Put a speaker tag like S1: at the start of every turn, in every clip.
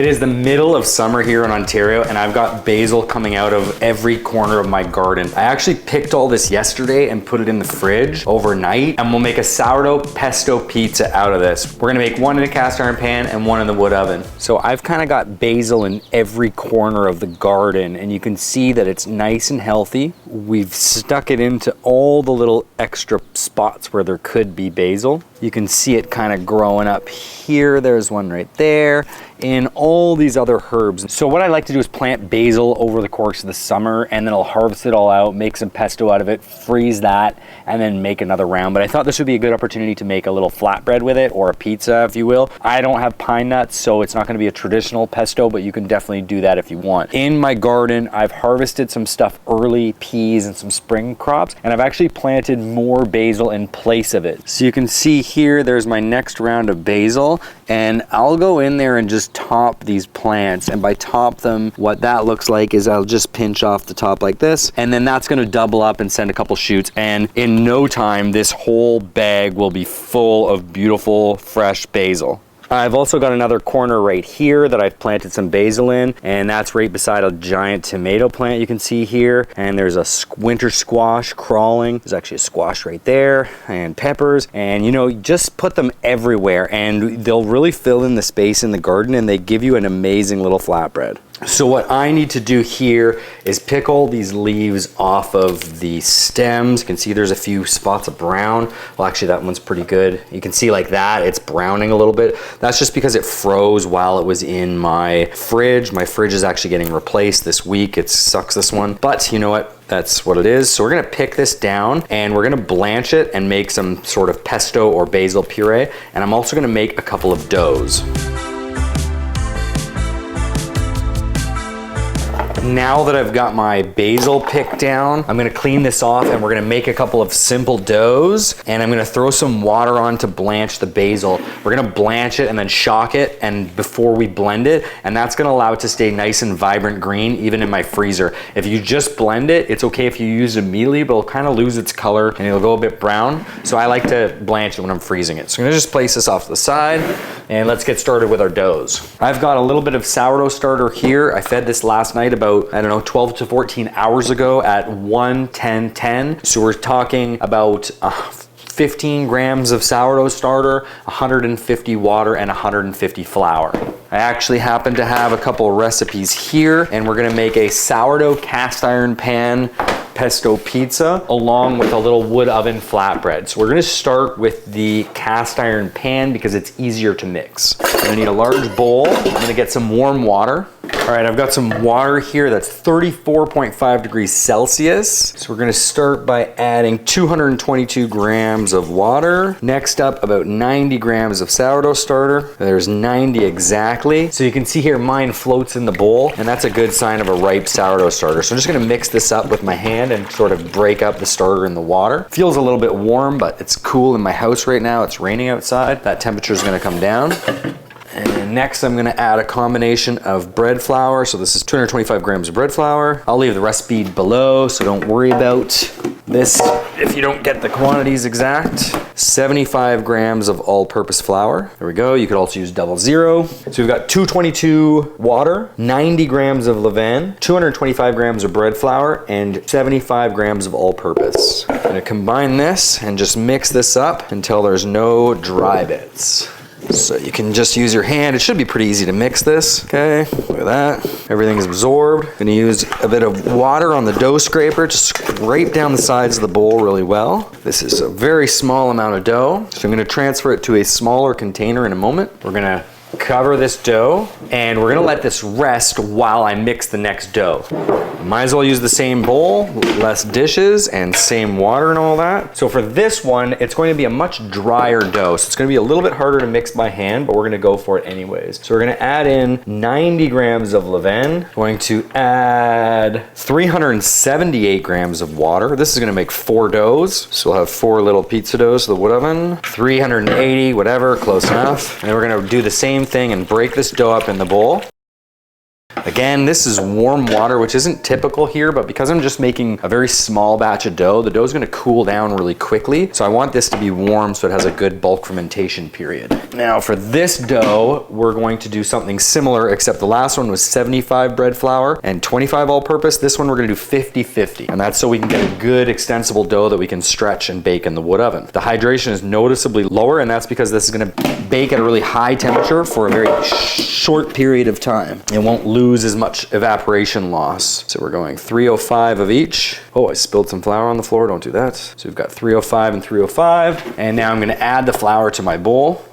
S1: It is the middle of summer here in Ontario and I've got basil coming out of every corner of my garden. I actually picked all this yesterday and put it in the fridge overnight, and we'll make a sourdough pesto pizza out of this. We're gonna make one in a cast iron pan and one in the wood oven. So I've kind of got basil in every corner of the garden and you can see that it's nice and healthy. We've stuck it into all the little extra spots where there could be basil. You can see it kind of growing up here. There's one right there, and all these other herbs. So what I like to do is plant basil over the course of the summer, and then I'll harvest it all out, make some pesto out of it, freeze that, and then make another round. But I thought this would be a good opportunity to make a little flatbread with it, or a pizza, if you will. I don't have pine nuts, so it's not gonna be a traditional pesto, but you can definitely do that if you want. In my garden, I've harvested some stuff early, peas and some spring crops, and I've actually planted more basil in place of it. So you can see here, there's my next round of basil, and I'll go in there and just top these plants. And by top them, what that looks like is I'll just pinch off the top like this, and then that's gonna double up and send a couple shoots. And in no time, this whole bag will be full of beautiful, fresh basil. I've also got another corner right here that I've planted some basil in, and that's right beside a giant tomato plant you can see here. And there's a winter squash crawling. There's actually a squash right there, and peppers. And you know, just put them everywhere and they'll really fill in the space in the garden, and they give you an amazing little flatbread. So what I need to do here is pick all these leaves off of the stems. You can see there's a few spots of brown. Well, actually that one's pretty good. You can see like that, it's browning a little bit. That's just because it froze while it was in my fridge. My fridge is actually getting replaced this week. It sucks, this one, but you know what? That's what it is. So we're gonna pick this down and we're gonna blanch it and make some sort of pesto or basil puree. And I'm also gonna make a couple of doughs. Now that I've got my basil picked down, I'm gonna clean this off and we're gonna make a couple of simple doughs, and I'm gonna throw some water on to blanch the basil. We're gonna blanch it and then shock it and before we blend it, and that's gonna allow it to stay nice and vibrant green even in my freezer. If you just blend it, it's okay if you use it immediately, but it'll kind of lose its color and it'll go a bit brown. So I like to blanch it when I'm freezing it. So I'm gonna just place this off to the side and let's get started with our doughs. I've got a little bit of sourdough starter here. I fed this last night about, I don't know, 12 to 14 hours ago at 1:10:10. So we're talking about 15 grams of sourdough starter, 150 water, and 150 flour. I actually happen to have a couple recipes here, and we're gonna make a sourdough cast iron pan pesto pizza along with a little wood oven flatbread. So we're gonna start with the cast iron pan because it's easier to mix. I'm gonna need a large bowl. I'm gonna get some warm water. All right, I've got some water here that's 34.5 degrees Celsius. So we're gonna start by adding 222 grams of water. Next up, about 90 grams of sourdough starter. There's 90 exactly. So you can see here, mine floats in the bowl, and that's a good sign of a ripe sourdough starter. So I'm just gonna mix this up with my hand and sort of break up the starter in the water. Feels a little bit warm, but it's cool in my house right now. It's raining outside. That temperature is gonna come down. And next I'm gonna add a combination of bread flour. So this is 225 grams of bread flour. I'll leave the recipe below, so don't worry about this if you don't get the quantities exact. 75 grams of all-purpose flour. There we go. You could also use 00. So we've got 222 water, 90 grams of levain, 225 grams of bread flour, and 75 grams of all-purpose. I'm gonna combine this and just mix this up until there's no dry bits. So you can just use your hand. It should be pretty easy to mix this. Okay, look at that. Everything is absorbed. I'm gonna use a bit of water on the dough scraper to scrape down the sides of the bowl really well. This is a very small amount of dough. So I'm gonna transfer it to a smaller container in a moment. We're gonna cover this dough and we're gonna let this rest while I mix the next dough. Might as well use the same bowl, less dishes, and same water and all that. So for this one, it's going to be a much drier dough. So it's gonna be a little bit harder to mix by hand, but we're gonna go for it anyways. So we're gonna add in 90 grams of levain. Going to add 378 grams of water. This is gonna make 4 doughs. So we'll have 4 little pizza doughs to the wood oven. 380, whatever, close enough. And we're gonna do the same thing and break this dough up in the bowl. Again, this is warm water, which isn't typical here, but because I'm just making a very small batch of dough, the dough is gonna cool down really quickly. So I want this to be warm so it has a good bulk fermentation period. Now for this dough, we're going to do something similar, except the last one was 75 bread flour and 25 all-purpose. This one we're gonna do 50-50. And that's so we can get a good extensible dough that we can stretch and bake in the wood oven. The hydration is noticeably lower, and that's because this is gonna bake at a really high temperature for a very short period of time. It won't lose as much evaporation loss. So we're going 305 of each. Oh, I spilled some flour on the floor, don't do that. So we've got 305 and 305. And now I'm gonna add the flour to my bowl.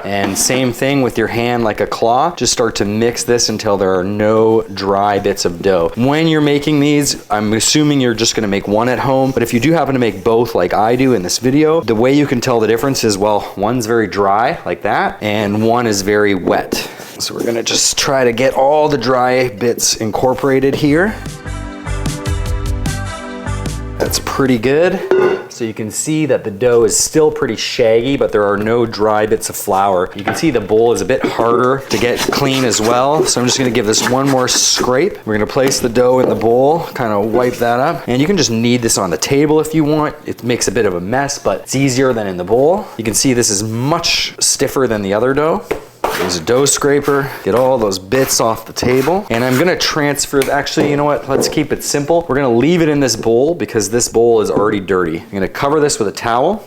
S1: And same thing with your hand like a claw. Just start to mix this until there are no dry bits of dough. When you're making these, I'm assuming you're just gonna make one at home, but if you do happen to make both like I do in this video, the way you can tell the difference is, well, one's very dry like that, and one is very wet. So we're gonna just try to get all the dry bits incorporated here. That's pretty good. So you can see that the dough is still pretty shaggy, but there are no dry bits of flour. You can see the bowl is a bit harder to get clean as well. So I'm just gonna give this one more scrape. We're gonna place the dough in the bowl, kind of wipe that up. And you can just knead this on the table if you want. It makes a bit of a mess, but it's easier than in the bowl. You can see this is much stiffer than the other dough. Use a dough scraper, get all those bits off the table. And I'm gonna transfer, actually, you know what? Let's keep it simple. We're gonna leave it in this bowl because this bowl is already dirty. I'm gonna cover this with a towel.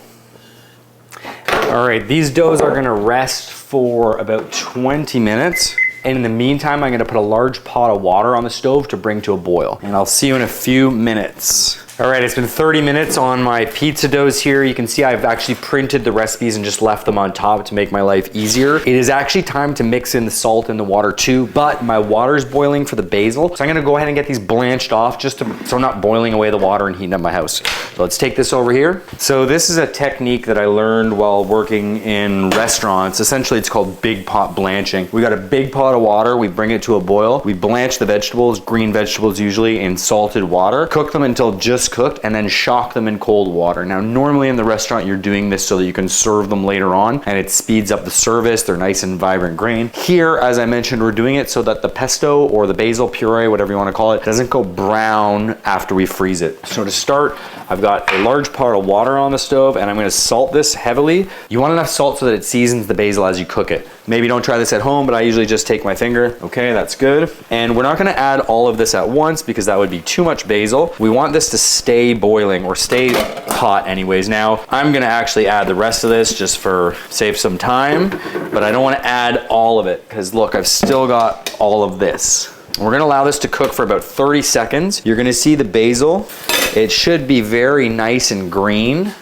S1: All right, these doughs are gonna rest for about 20 minutes. And in the meantime, I'm gonna put a large pot of water on the stove to bring to a boil. And I'll see you in a few minutes. All right, it's been 30 minutes on my pizza doughs here. You can see I've actually printed the recipes and just left them on top to make my life easier. It is actually time to mix in the salt and the water too, but my water's boiling for the basil. So I'm gonna go ahead and get these blanched off just so I'm not boiling away the water and heating up my house. So let's take this over here. So this is a technique that I learned while working in restaurants. Essentially, it's called big pot blanching. We got a big pot of water, we bring it to a boil, we blanch the vegetables, green vegetables usually, in salted water, cook them until just cooked, and then shock them in cold water. Now, normally in the restaurant, you're doing this so that you can serve them later on, and it speeds up the service. They're nice and vibrant green. Here, as I mentioned, we're doing it so that the pesto or the basil puree, whatever you want to call it, doesn't go brown after we freeze it. So to start, I've got a large pot of water on the stove, and I'm going to salt this heavily. You want enough salt so that it seasons the basil as you cook it. Maybe don't try this at home, but I usually just take my finger. Okay, that's good. And we're not going to add all of this at once because that would be too much basil. We want this to stay boiling or stay hot anyways. Now, I'm going to actually add the rest of this just for save some time, but I don't want to add all of it because look, I've still got all of this. We're gonna allow this to cook for about 30 seconds. You're gonna see the basil. It should be very nice and green.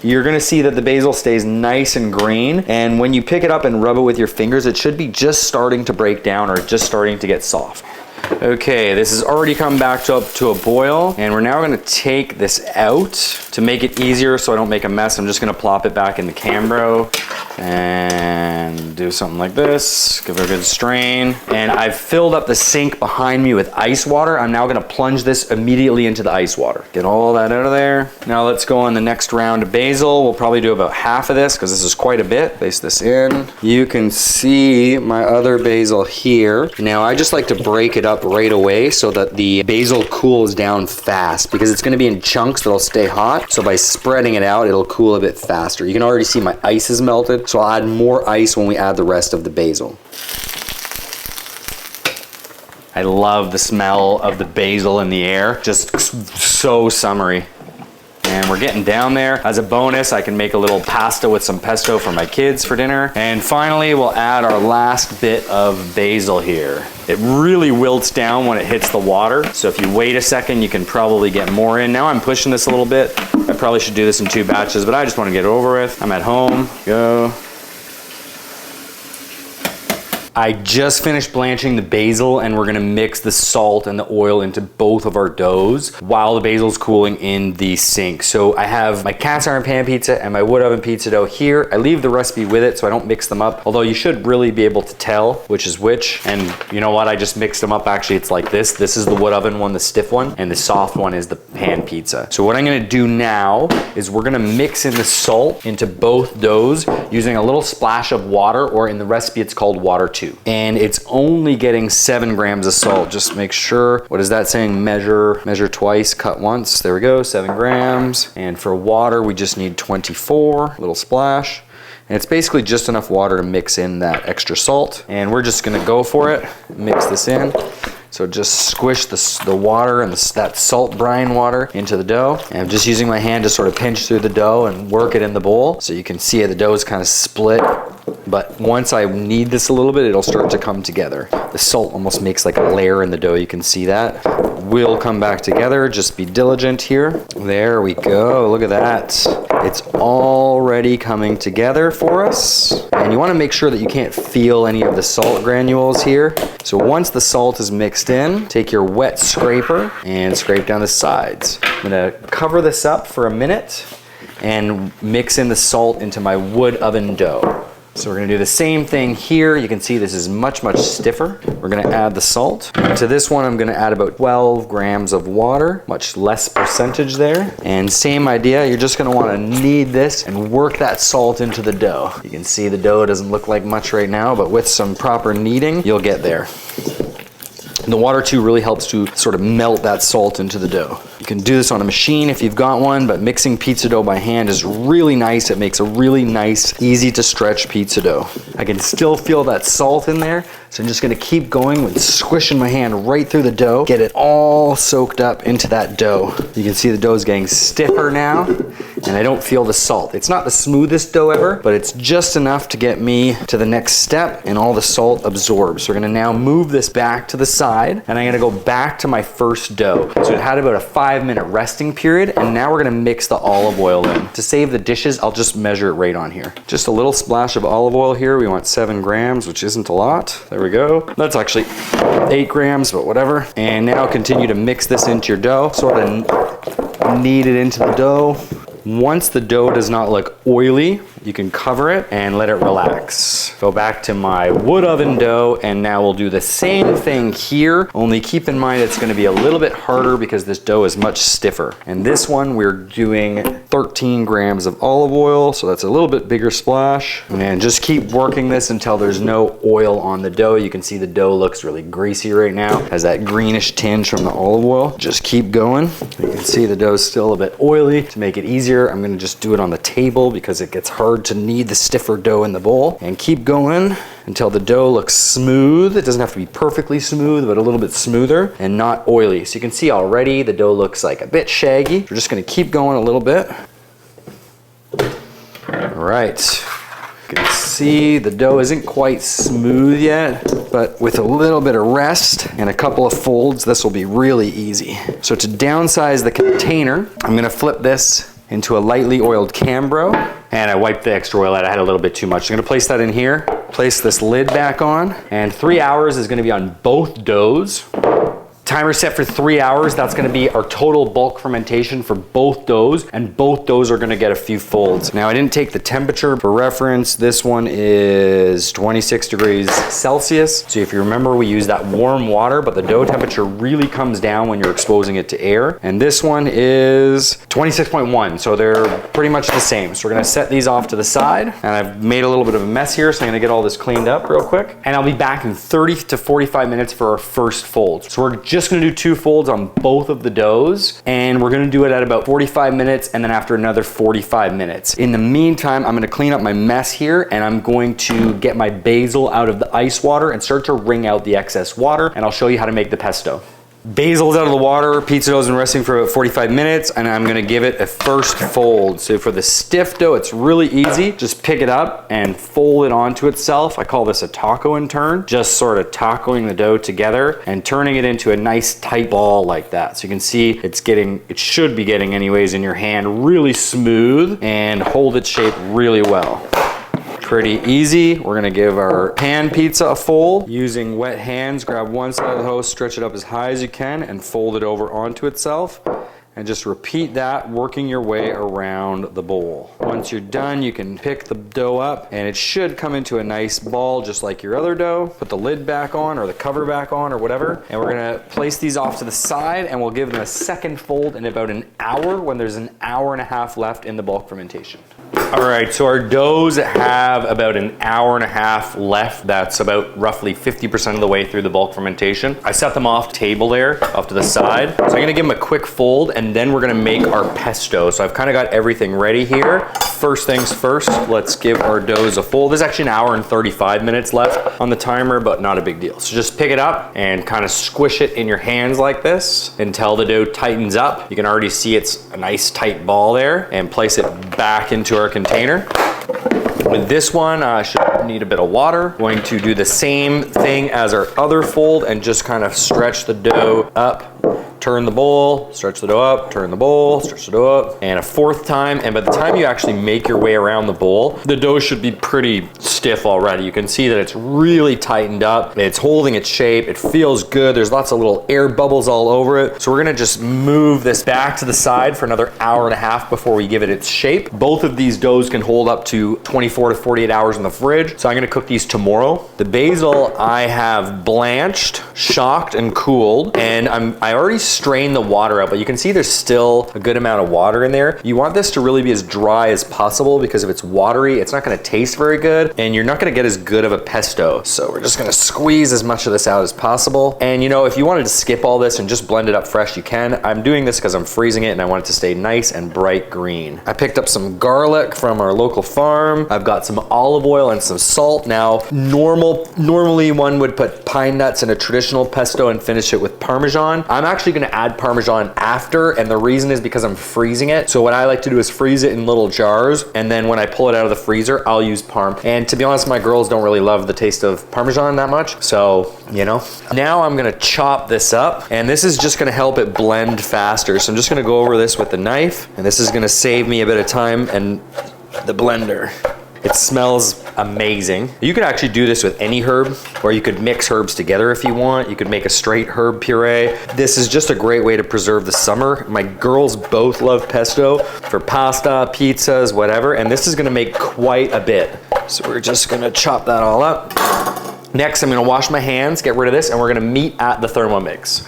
S1: You're gonna see that the basil stays nice and green. And when you pick it up and rub it with your fingers, it should be just starting to break down or just starting to get soft. Okay, this has already come back up to a boil, and we're now gonna take this out. To make it easier so I don't make a mess, I'm just gonna plop it back in the Cambro and do something like this, give it a good strain. And I've filled up the sink behind me with ice water. I'm now gonna plunge this immediately into the ice water. Get all that out of there. Now let's go on the next round of basil. We'll probably do about half of this because this is quite a bit. Place this in. You can see my other basil here. Now I just like to break it up right away so that the basil cools down fast because it's gonna be in chunks that'll stay hot. So by spreading it out, it'll cool a bit faster. You can already see my ice is melted, so I'll add more ice when we add the rest of the basil. I love the smell of the basil in the air, just so summery. And we're getting down there. As a bonus, I can make a little pasta with some pesto for my kids for dinner. And finally, we'll add our last bit of basil here. It really wilts down when it hits the water. So if you wait a second, you can probably get more in. Now I'm pushing this a little bit. I probably should do this in 2 batches, but I just want to get it over with. I'm at home. Go. I just finished blanching the basil, and we're gonna mix the salt and the oil into both of our doughs while the basil's cooling in the sink. So I have my cast iron pan pizza and my wood oven pizza dough here. I leave the recipe with it so I don't mix them up, although you should really be able to tell which is which. And you know what, I just mixed them up. Actually, it's like this. This is the wood oven one, the stiff one, and the soft one is the pan pizza. So what I'm gonna do now is we're gonna mix in the salt into both doughs using a little splash of water, or in the recipe it's called water 2. And it's only getting 7 grams of salt. Just make sure, what is that saying? Measure twice, cut once. There we go, 7 grams. And for water, we just need 24, little splash. And it's basically just enough water to mix in that extra salt. And we're just gonna go for it, mix this in. So just squish the water and that salt brine water into the dough. And I'm just using my hand to sort of pinch through the dough and work it in the bowl. So you can see the dough is kind of split. But once I knead this a little bit, it'll start to come together. The salt almost makes like a layer in the dough. You can see that. We'll come back together. Just be diligent here. There we go. Look at that. It's already coming together for us. And you want to make sure that you can't feel any of the salt granules here. So once the salt is mixed in, take your wet scraper and scrape down the sides. I'm going to cover this up for a minute and mix in the salt into my wood oven dough. So we're gonna do the same thing here. You can see this is much, much stiffer. We're gonna add the salt. To this one, I'm gonna add about 12 grams of water, much less percentage there. And same idea, you're just gonna wanna knead this and work that salt into the dough. You can see the dough doesn't look like much right now, but with some proper kneading, you'll get there. And the water too really helps to sort of melt that salt into the dough. You can do this on a machine if you've got one, but mixing pizza dough by hand is really nice. It makes a really nice, easy to stretch pizza dough. I can still feel that salt in there, so I'm just gonna keep going with squishing my hand right through the dough, get it all soaked up into that dough. You can see the dough is getting stiffer now, and I don't feel the salt. It's not the smoothest dough ever, but it's just enough to get me to the next step and all the salt absorbs. So we're gonna now move this back to the side, and I'm gonna go back to my first dough. So it had about a 5-minute resting period, and now we're gonna mix the olive oil in. To save the dishes, I'll just measure it right on here. Just a little splash of olive oil here. We want 7 grams, which isn't a lot. There we go. That's actually 8 grams, but whatever. And now continue to mix this into your dough. Sort of knead it into the dough. Once the dough does not look oily, you can cover it and let it relax. Go back to my wood oven dough, and now we'll do the same thing here, only keep in mind it's gonna be a little bit harder because this dough is much stiffer. And this one, we're doing 13 grams of olive oil, so that's a little bit bigger splash. And just keep working this until there's no oil on the dough. You can see the dough looks really greasy right now, has that greenish tinge from the olive oil. Just keep going. You can see the dough's still a bit oily. To make it easier, I'm gonna just do it on the table because it gets hard to knead the stiffer dough in the bowl. And keep going until the dough looks smooth. It doesn't have to be perfectly smooth, but a little bit smoother and not oily. So you can see already the dough looks like a bit shaggy. We're just gonna keep going a little bit. All right. You can see the dough isn't quite smooth yet, but with a little bit of rest and a couple of folds, this will be really easy. So to downsize the container, I'm gonna flip this into a lightly oiled Cambro, and I wiped the extra oil out. I had a little bit too much. I'm gonna place that in here, place this lid back on, and 3 hours is gonna be on both doughs. Timer set for 3 hours. That's gonna be our total bulk fermentation for both doughs, and both doughs are gonna get a few folds. Now, I didn't take the temperature for reference. This one is 26 degrees Celsius. So if you remember, we use that warm water, but the dough temperature really comes down when you're exposing it to air. And this one is 26.1, so they're pretty much the same. So we're gonna set these off to the side, and I've made a little bit of a mess here, so I'm gonna get all this cleaned up real quick. And I'll be back in 30 to 45 minutes for our first fold. So we're just gonna do 2 folds on both of the doughs, and we're gonna do it at about 45 minutes and then after another 45 minutes. In the meantime, I'm gonna clean up my mess here, and I'm going to get my basil out of the ice water and start to wring out the excess water, and I'll show you how to make the pesto. Basil's out of the water, pizza dough's been resting for about 45 minutes, and I'm gonna give it a first fold. So for the stiff dough, it's really easy. Just pick it up and fold it onto itself. I call this a taco and turn. Just sort of tacoing the dough together and turning it into a nice tight ball like that. So you can see it should be getting anyways in your hand really smooth and hold its shape really well. Pretty easy. We're gonna give our pan pizza a fold. Using wet hands, grab one side of the host, stretch it up as high as you can, and fold it over onto itself. And just repeat that, working your way around the bowl. Once you're done, you can pick the dough up, and it should come into a nice ball just like your other dough. Put the lid back on or the cover back on or whatever. And we're gonna place these off to the side, and we'll give them a second fold in about an hour when there's an hour and a half left in the bulk fermentation. All right, so our doughs have about an hour and a half left. That's about roughly 50% of the way through the bulk fermentation. I set them off table there, off to the side. So I'm gonna give them a quick fold, and then we're gonna make our pesto. So I've kind of got everything ready here. First things first, let's give our doughs a fold. There's actually an hour and 35 minutes left on the timer, but not a big deal. So just pick it up and kind of squish it in your hands like this until the dough tightens up. You can already see it's a nice tight ball there, and place it back into our container. With this one, I should need a bit of water. Going to do the same thing as our other fold and just kind of stretch the dough up. Turn the bowl, stretch the dough up, turn the bowl, stretch the dough up, and a fourth time. And by the time you actually make your way around the bowl, the dough should be pretty stiff already. You can see that it's really tightened up. It's holding its shape. It feels good. There's lots of little air bubbles all over it. So we're gonna just move this back to the side for another hour and a half before we give it its shape. Both of these doughs can hold up to 24 to 48 hours in the fridge. So I'm gonna cook these tomorrow. The basil I have blanched, shocked, and cooled, and I already strained the water out, but you can see there's still a good amount of water in there. You want this to really be as dry as possible, because if it's watery, it's not gonna taste very good, and you're not gonna get as good of a pesto. So we're just gonna squeeze as much of this out as possible. And you know, if you wanted to skip all this and just blend it up fresh, you can. I'm doing this because I'm freezing it and I want it to stay nice and bright green. I picked up some garlic from our local farm. I've got some olive oil and some salt. Now, normally one would put pine nuts in a traditional pesto and finish it with Parmesan. I'm actually gonna add Parmesan after, and the reason is because I'm freezing it. So what I like to do is freeze it in little jars, and then when I pull it out of the freezer, I'll use Parm. And to be honest, my girls don't really love the taste of Parmesan that much, so, you know. Now I'm gonna chop this up, and this is just gonna help it blend faster. So I'm just gonna go over this with the knife, and this is gonna save me a bit of time and the blender. It smells amazing. You could actually do this with any herb, or you could mix herbs together if you want. You could make a straight herb puree. This is just a great way to preserve the summer. My girls both love pesto for pasta, pizzas, whatever, and this is gonna make quite a bit. So we're just gonna chop that all up. Next, I'm gonna wash my hands, get rid of this, and we're gonna meet at the Thermomix.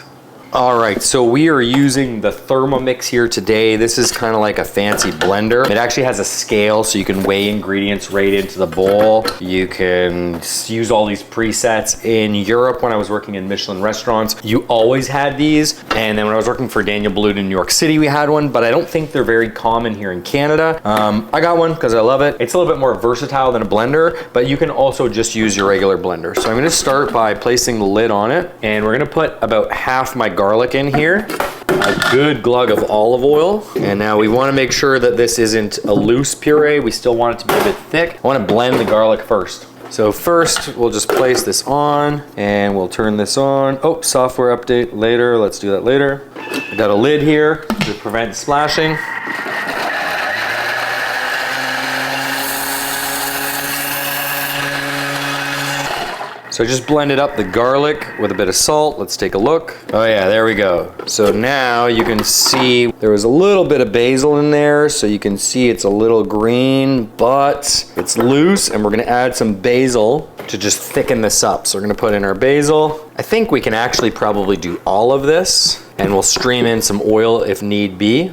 S1: All right, so we are using the Thermomix here today. This is kind of like a fancy blender. It actually has a scale, so you can weigh ingredients right into the bowl. You can use all these presets. In Europe, when I was working in Michelin restaurants, you always had these. And then when I was working for Daniel Boulud in New York City, we had one, but I don't think they're very common here in Canada. I got one because I love it. It's a little bit more versatile than a blender, but you can also just use your regular blender. So I'm gonna start by placing the lid on it, and we're gonna put about half my garlic in here, a good glug of olive oil, and now we want to make sure that this isn't a loose puree. We still want it to be a bit thick. I want to blend the garlic first. So first, we'll just place this on, and we'll turn this on. Oh, software update later. Let's do that later. I got a lid here to prevent splashing. So I just blended up the garlic with a bit of salt. Let's take a look. Oh yeah, there we go. So now you can see there was a little bit of basil in there, so you can see it's a little green, but it's loose, and we're gonna add some basil to just thicken this up. So we're gonna put in our basil. I think we can actually probably do all of this, and we'll stream in some oil if need be.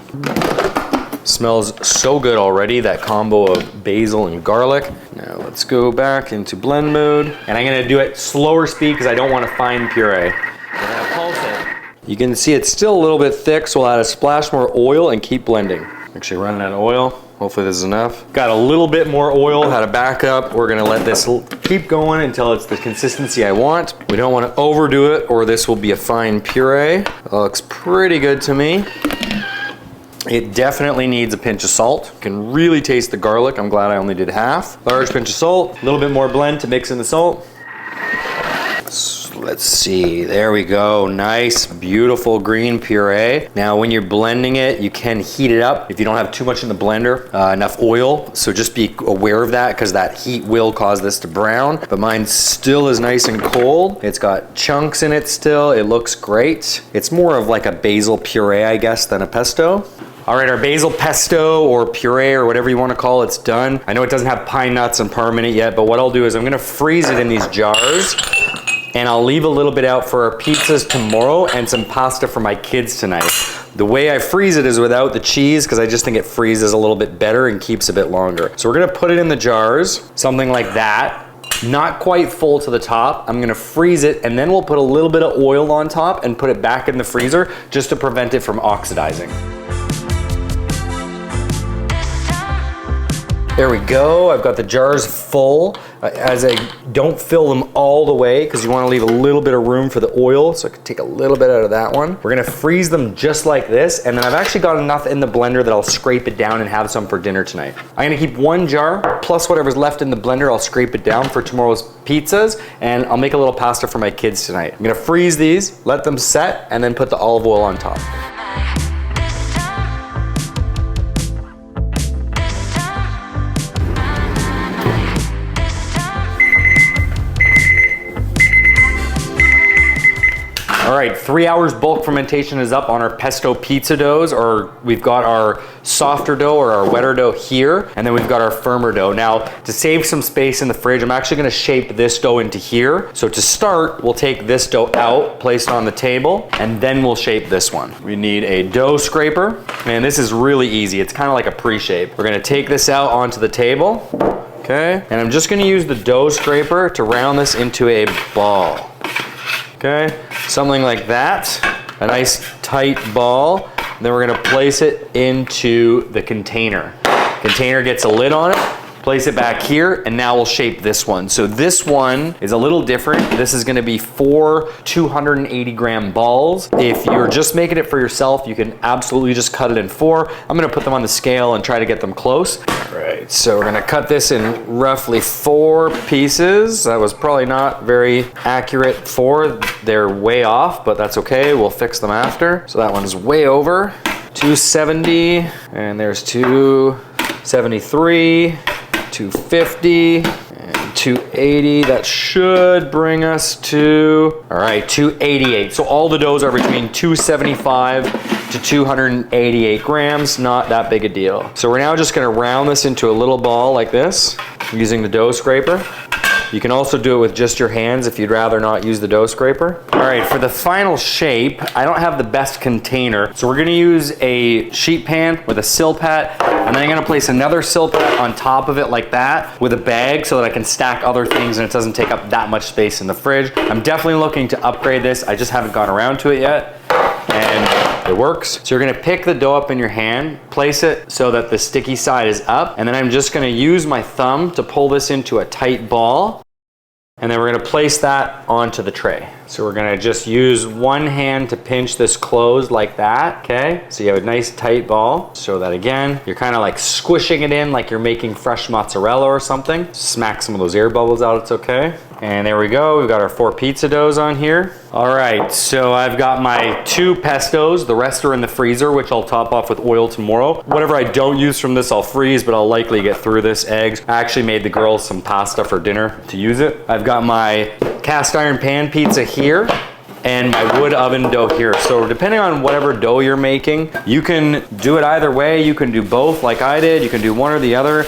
S1: Smells so good already, that combo of basil and garlic. Now let's go back into blend mode. And I'm gonna do it slower speed because I don't want a fine puree. I'm gonna pulse it. You can see it's still a little bit thick, so we'll add a splash more oil and keep blending. Actually running out of oil. Hopefully this is enough. Got a little bit more oil, had a backup. We're gonna let this keep going until it's the consistency I want. We don't wanna overdo it, or this will be a fine puree. That looks pretty good to me. It definitely needs a pinch of salt. You can really taste the garlic. I'm glad I only did half. Large pinch of salt, a little bit more blend to mix in the salt. So let's see, there we go. Nice, beautiful green puree. Now when you're blending it, you can heat it up if you don't have too much in the blender, enough oil. So just be aware of that, because that heat will cause this to brown. But mine still is nice and cold. It's got chunks in it still. It looks great. It's more of like a basil puree, I guess, than a pesto. All right, our basil pesto or puree or whatever you want to call it's done. I know it doesn't have pine nuts and parm in it yet, but what I'll do is I'm gonna freeze it in these jars. And I'll leave a little bit out for our pizzas tomorrow and some pasta for my kids tonight. The way I freeze it is without the cheese because I just think it freezes a little bit better and keeps a bit longer. So we're gonna put it in the jars, something like that. Not quite full to the top. I'm gonna freeze it and then we'll put a little bit of oil on top and put it back in the freezer just to prevent it from oxidizing. There we go, I've got the jars full. As I don't fill them all the way because you want to leave a little bit of room for the oil, so I can take a little bit out of that one. We're gonna freeze them just like this, and then I've actually got enough in the blender that I'll scrape it down and have some for dinner tonight. I'm gonna keep one jar, plus whatever's left in the blender, I'll scrape it down for tomorrow's pizzas, and I'll make a little pasta for my kids tonight. I'm gonna freeze these, let them set, and then put the olive oil on top. All right, 3 hours bulk fermentation is up on our pesto pizza doughs, or we've got our softer dough or our wetter dough here, and then we've got our firmer dough. Now, to save some space in the fridge, I'm actually gonna shape this dough into here. So to start, we'll take this dough out, place it on the table, and then we'll shape this one. We need a dough scraper. Man, this is really easy. It's kind of like a pre-shape. We're gonna take this out onto the table, okay? And I'm just gonna use the dough scraper to round this into a ball. Okay, something like that. A nice tight ball. Then we're gonna place it into the container. Container gets a lid on it. Place it back here, and now we'll shape this one. So this one is a little different. This is gonna be 4 280 gram balls. If you're just making it for yourself, you can absolutely just cut it in 4. I'm gonna put them on the scale and try to get them close. All right, so we're gonna cut this in roughly 4 pieces. That was probably not very accurate. 4, they're way off, but that's okay. We'll fix them after. So that one's way over. 270, and there's 273. 250 and 280. That should bring us to, all right, 288. So all the doughs are between 275 to 288 grams. Not that big a deal. So we're now just gonna round this into a little ball like this using the dough scraper. You can also do it with just your hands if you'd rather not use the dough scraper. All right, for the final shape, I don't have the best container, so we're gonna use a sheet pan with a silpat, and then I'm gonna place another silpat on top of it like that with a bag so that I can stack other things and it doesn't take up that much space in the fridge. I'm definitely looking to upgrade this. I just haven't gone around to it yet, and it works. So you're gonna pick the dough up in your hand, place it so that the sticky side is up, and then I'm just gonna use my thumb to pull this into a tight ball, and then we're gonna place that onto the tray. So we're gonna just use one hand to pinch this closed like that, okay? So you have a nice tight ball. So that again, you're kind of like squishing it in like you're making fresh mozzarella or something. Smack some of those air bubbles out, it's okay. And there we go, we've got our 4 pizza doughs on here. All right, so I've got my 2 pestos. The rest are in the freezer, which I'll top off with oil tomorrow. Whatever I don't use from this, I'll freeze, but I'll likely get through this. Eggs. I actually made the girls some pasta for dinner to use it. I've got my cast iron pan pizza here and my wood oven dough here. So depending on whatever dough you're making, you can do it either way. You can do both like I did. You can do one or the other.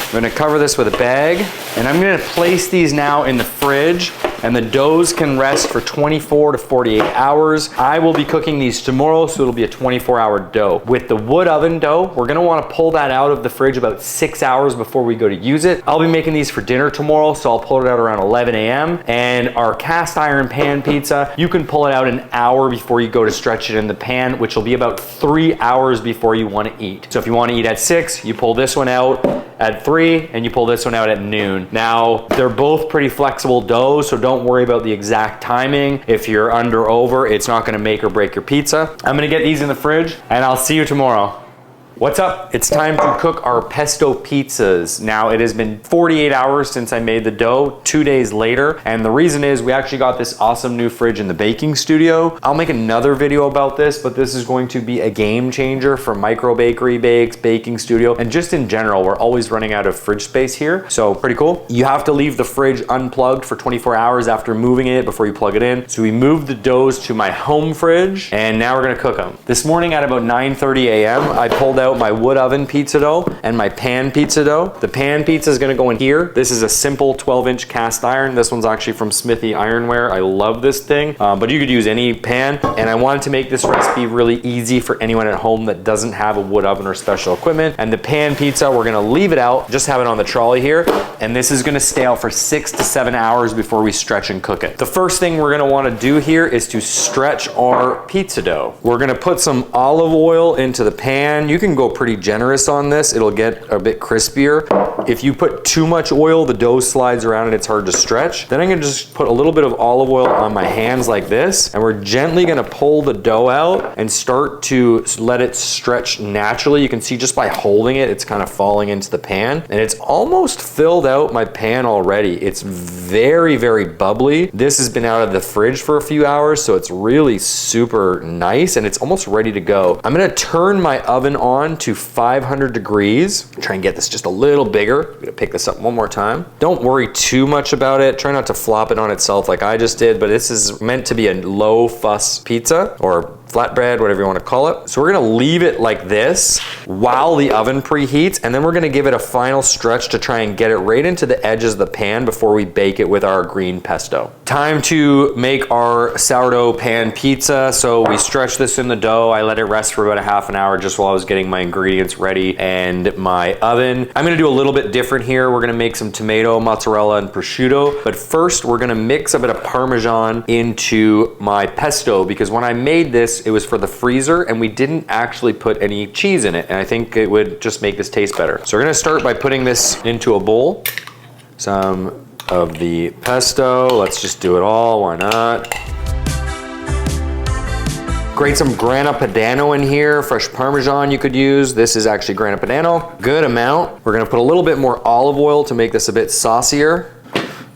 S1: I'm gonna cover this with a bag, and I'm gonna place these now in the fridge, and the doughs can rest for 24 to 48 hours. I will be cooking these tomorrow, so it'll be a 24-hour dough. With the wood oven dough, we're gonna wanna pull that out of the fridge about 6 hours before we go to use it. I'll be making these for dinner tomorrow, so I'll pull it out around 11 a.m. And our cast iron pan pizza, you can pull it out an hour before you go to stretch it in the pan, which will be about 3 hours before you wanna eat. So if you wanna eat at 6, you pull this one out at 3, and you pull this one out at noon. Now, they're both pretty flexible doughs, so don't worry about the exact timing. If you're under or over, it's not gonna make or break your pizza. I'm gonna get these in the fridge, and I'll see you tomorrow. What's up? It's time to cook our pesto pizzas. Now, it has been 48 hours since I made the dough, 2 days later, and the reason is we actually got this awesome new fridge in the baking studio. I'll make another video about this, but this is going to be a game changer for micro bakery bakes, baking studio, and just in general, we're always running out of fridge space here, so pretty cool. You have to leave the fridge unplugged for 24 hours after moving it before you plug it in. So we moved the doughs to my home fridge, and now we're gonna cook them. This morning at about 9:30 a.m., I pulled out out my wood oven pizza dough and my pan pizza dough. The pan pizza is gonna go in here. This is a simple 12-inch cast iron. This one's actually from Smithy Ironware. I love this thing, but you could use any pan. And I wanted to make this recipe really easy for anyone at home that doesn't have a wood oven or special equipment. And the pan pizza, we're gonna leave it out, just have it on the trolley here. And this is gonna stay out for 6 to 7 hours before we stretch and cook it. The first thing we're gonna wanna do here is to stretch our pizza dough. We're gonna put some olive oil into the pan. You can go pretty generous on this. It'll get a bit crispier. If you put too much oil, the dough slides around and it's hard to stretch. Then I'm gonna just put a little bit of olive oil on my hands like this, and we're gently gonna pull the dough out and start to let it stretch naturally. You can see just by holding it, it's kind of falling into the pan, and it's almost filled out my pan already. It's very, very bubbly. This has been out of the fridge for a few hours, so it's really super nice, and it's almost ready to go. I'm gonna turn my oven on to 500 degrees. Try and get this just a little bigger. I'm gonna pick this up one more time. Don't worry too much about it. Try not to flop it on itself like I just did, but this is meant to be a low fuss pizza or flatbread, whatever you want to call it. So we're gonna leave it like this while the oven preheats, and then we're gonna give it a final stretch to try and get it right into the edges of the pan before we bake it with our green pesto. Time to make our sourdough pan pizza. So we stretch this in the dough. I let it rest for about a half an hour just while I was getting my ingredients ready and my oven. I'm gonna do a little bit different here. We're gonna make some tomato, mozzarella, and prosciutto. But first, we're gonna mix a bit of Parmesan into my pesto, because when I made this, it was for the freezer and we didn't actually put any cheese in it. And I think it would just make this taste better. So we're gonna start by putting this into a bowl. Some of the pesto. Let's just do it all, why not? Grate some grana padano in here, fresh Parmesan you could use. This is actually grana padano, good amount. We're gonna put a little bit more olive oil to make this a bit saucier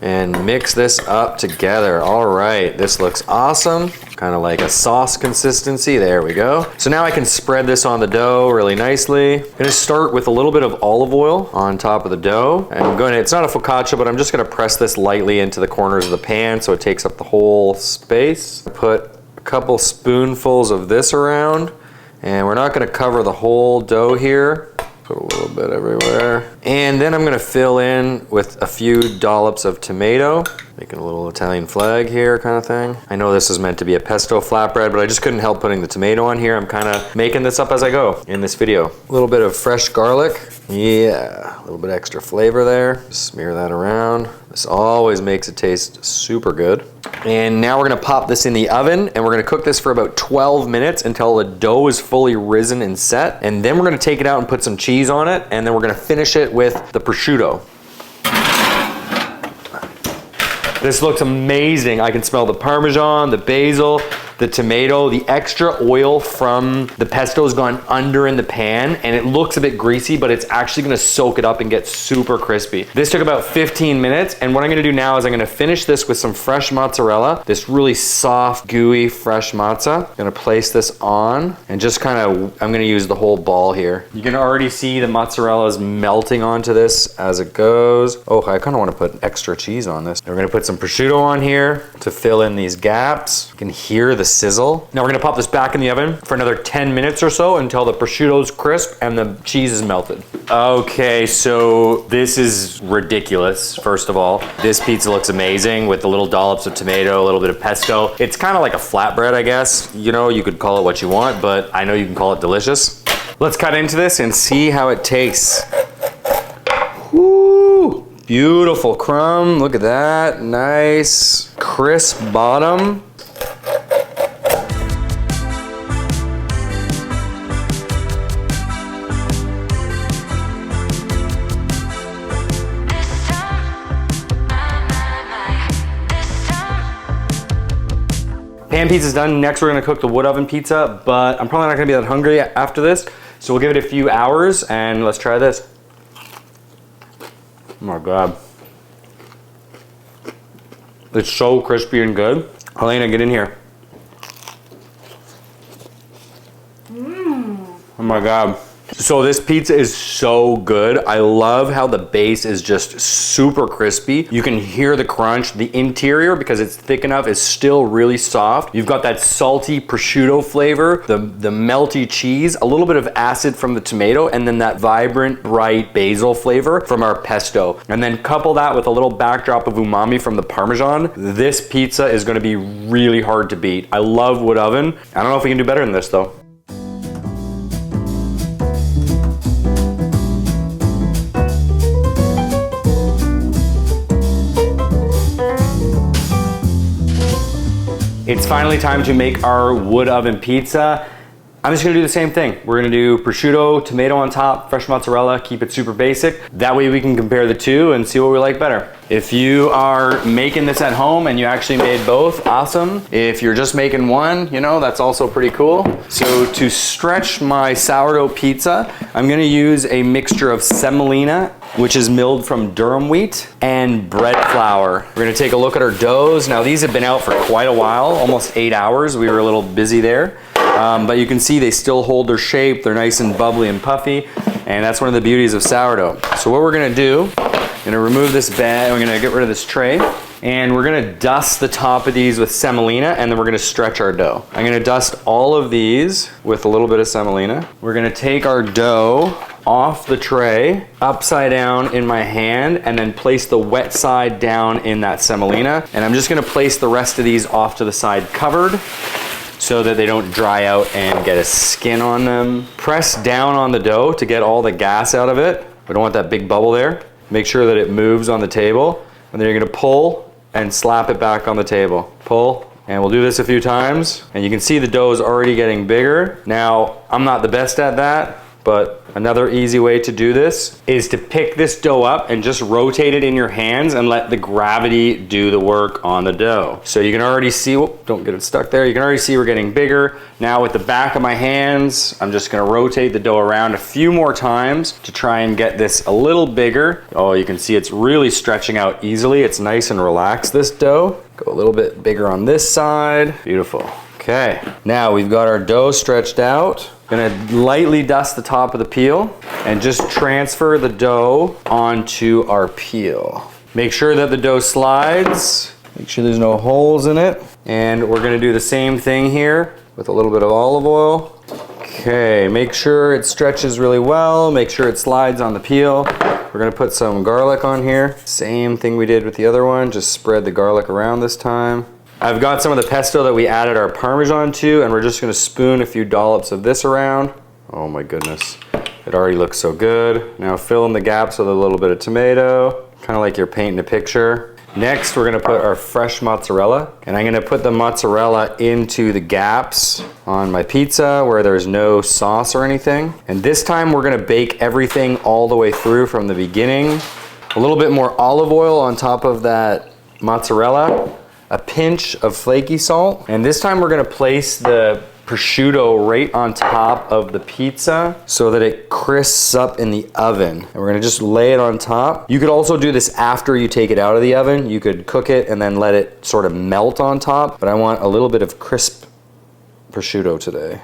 S1: and mix this up together. All right, this looks awesome. Kind of like a sauce consistency, there we go. So now I can spread this on the dough really nicely. I'm gonna start with a little bit of olive oil on top of the dough. And I'm going to, it's not a focaccia, but I'm just gonna press this lightly into the corners of the pan so it takes up the whole space. Put a couple spoonfuls of this around, and we're not gonna cover the whole dough here. Put a little bit everywhere. And then I'm gonna fill in with a few dollops of tomato. Making a little Italian flag here kind of thing. I know this is meant to be a pesto flatbread, but I just couldn't help putting the tomato on here. I'm kind of making this up as I go in this video. A little bit of fresh garlic. Yeah, a little bit extra flavor there. Smear that around. This always makes it taste super good. And now we're gonna pop this in the oven, and we're gonna cook this for about 12 minutes until the dough is fully risen and set. And then we're gonna take it out and put some cheese on it, and then we're gonna finish it with the prosciutto. This looks amazing. I can smell the Parmesan, the basil, the tomato, the extra oil from the pesto has gone under in the pan, and it looks a bit greasy, but it's actually gonna soak it up and get super crispy. This took about 15 minutes, and what I'm gonna do now is I'm gonna finish this with some fresh mozzarella, this really soft, gooey, fresh mozza. I'm gonna place this on, and just kind of, I'm gonna use the whole ball here. You can already see the mozzarella is melting onto this as it goes. Oh, I kinda wanna put extra cheese on this. And we're gonna put some prosciutto on here to fill in these gaps. You can hear the sizzle. Now we're gonna pop this back in the oven for another 10 minutes or so until the prosciutto's crisp and the cheese is melted. Okay, so this is ridiculous, first of all. This pizza looks amazing with the little dollops of tomato, a little bit of pesto. It's kind of like a flatbread, I guess. You know, you could call it what you want, but I know you can call it delicious. Let's cut into this and see how it tastes. Woo! Beautiful crumb, look at that. Nice, crisp bottom. Pan pizza's done. Next we're gonna cook the wood oven pizza, but I'm probably not gonna be that hungry after this, so we'll give it a few hours and let's try this. Oh my God. It's so crispy and good. Helena, get in here. Oh my God. So this pizza is so good. I love how the base is just super crispy. You can hear the crunch. The interior, because it's thick enough, is still really soft. You've got that salty prosciutto flavor, the melty cheese, a little bit of acid from the tomato, and then that vibrant, bright basil flavor from our pesto. And then couple that with a little backdrop of umami from the Parmesan. This pizza is gonna be really hard to beat. I love wood oven. I don't know if we can do better than this though. It's finally time to make our wood oven pizza. I'm just gonna do the same thing. We're gonna do prosciutto, tomato on top, fresh mozzarella, keep it super basic. That way we can compare the two and see what we like better. If you are making this at home and you actually made both, awesome. If you're just making one, you know, that's also pretty cool. So to stretch my sourdough pizza, I'm gonna use a mixture of semolina, which is milled from durum wheat, and bread flour. We're gonna take a look at our doughs. Now these have been out for quite a while, almost 8 hours. We were a little busy there. But you can see they still hold their shape. They're nice and bubbly and puffy. And that's one of the beauties of sourdough. So what we're gonna do, I'm gonna remove this bag, we're gonna get rid of this tray, and we're gonna dust the top of these with semolina, and then we're gonna stretch our dough. I'm gonna dust all of these with a little bit of semolina. We're gonna take our dough off the tray, upside down in my hand, and then place the wet side down in that semolina. And I'm just gonna place the rest of these off to the side covered, so that they don't dry out and get a skin on them. Press down on the dough to get all the gas out of it. We don't want that big bubble there. Make sure that it moves on the table, and then you're gonna pull and slap it back on the table. Pull, and we'll do this a few times, and you can see the dough is already getting bigger. Now, I'm not the best at that, but another easy way to do this is to pick this dough up and just rotate it in your hands and let the gravity do the work on the dough. So you can already see, whoop, don't get it stuck there. You can already see we're getting bigger. Now with the back of my hands, I'm just gonna rotate the dough around a few more times to try and get this a little bigger. Oh, you can see it's really stretching out easily. It's nice and relaxed, this dough. Go a little bit bigger on this side. Beautiful. Okay, now we've got our dough stretched out. Gonna lightly dust the top of the peel and just transfer the dough onto our peel. Make sure that the dough slides. Make sure there's no holes in it. And we're gonna do the same thing here with a little bit of olive oil. Okay, make sure it stretches really well. Make sure it slides on the peel. We're gonna put some garlic on here. Same thing we did with the other one, just spread the garlic around this time. I've got some of the pesto that we added our Parmesan to, and we're just gonna spoon a few dollops of this around. Oh my goodness, it already looks so good. Now fill in the gaps with a little bit of tomato, kind of like you're painting a picture. Next, we're gonna put our fresh mozzarella, and I'm gonna put the mozzarella into the gaps on my pizza where there's no sauce or anything. And this time we're gonna bake everything all the way through from the beginning. A little bit more olive oil on top of that mozzarella. A pinch of flaky salt, and this time we're gonna place the prosciutto right on top of the pizza so that it crisps up in the oven. And we're gonna just lay it on top. You could also do this after you take it out of the oven. You could cook it and then let it sort of melt on top, but I want a little bit of crisp prosciutto today.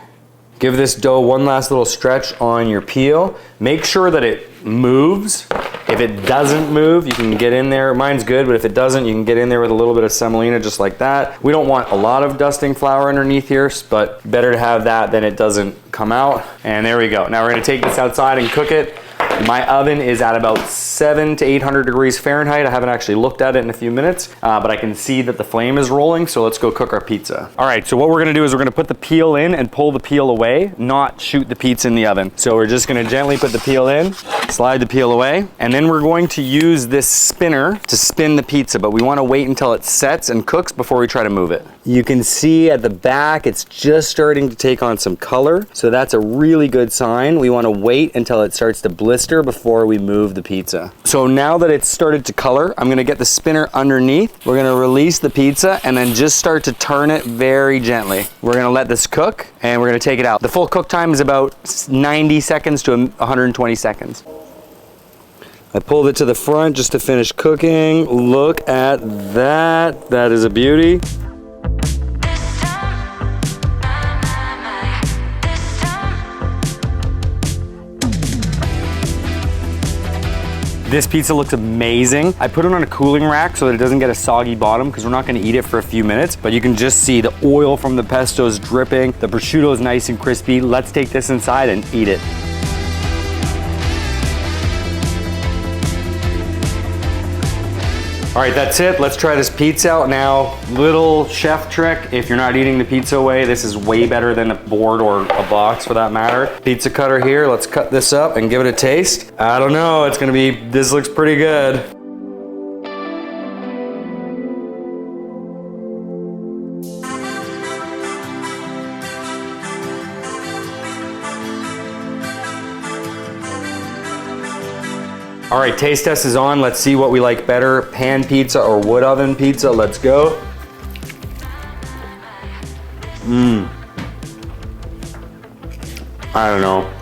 S1: Give this dough one last little stretch on your peel. Make sure that it moves. If it doesn't move, you can get in there. Mine's good, but if it doesn't, you can get in there with a little bit of semolina just like that. We don't want a lot of dusting flour underneath here, but better to have that than it doesn't come out. And there we go. Now we're gonna take this outside and cook it. My oven is at about 700 to 800 degrees Fahrenheit. I haven't actually looked at it in a few minutes, but I can see that the flame is rolling, so let's go cook our pizza. All right, so what we're gonna do is we're gonna put the peel in and pull the peel away, not shoot the pizza in the oven. So we're just gonna gently put the peel in, slide the peel away, and then we're going to use this spinner to spin the pizza, but we wanna wait until it sets and cooks before we try to move it. You can see at the back, it's just starting to take on some color, so that's a really good sign. We wanna wait until it starts to blister before we move the pizza. So now that it's started to color, I'm gonna get the spinner underneath. We're gonna release the pizza and then just start to turn it very gently. We're gonna let this cook and we're gonna take it out. The full cook time is about 90 seconds to 120 seconds. I pulled it to the front just to finish cooking. Look at that. That is a beauty. This pizza looks amazing. I put it on a cooling rack so that it doesn't get a soggy bottom because we're not gonna eat it for a few minutes, but you can just see the oil from the pesto is dripping. The prosciutto is nice and crispy. Let's take this inside and eat it. All right, that's it. Let's try this pizza out now. Little chef trick, if you're not eating the pizza away, this is way better than a board or a box for that matter. Pizza cutter here, let's cut this up and give it a taste. I don't know, this looks pretty good. All right, taste test is on. Let's see what we like better, pan pizza or wood oven pizza. Let's go. I don't know.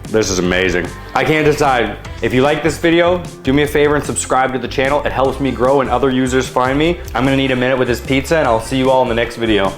S1: This is amazing. I can't decide. If you like this video, do me a favor and subscribe to the channel. It helps me grow and other users find me. I'm gonna need a minute with this pizza and I'll see you all in the next video.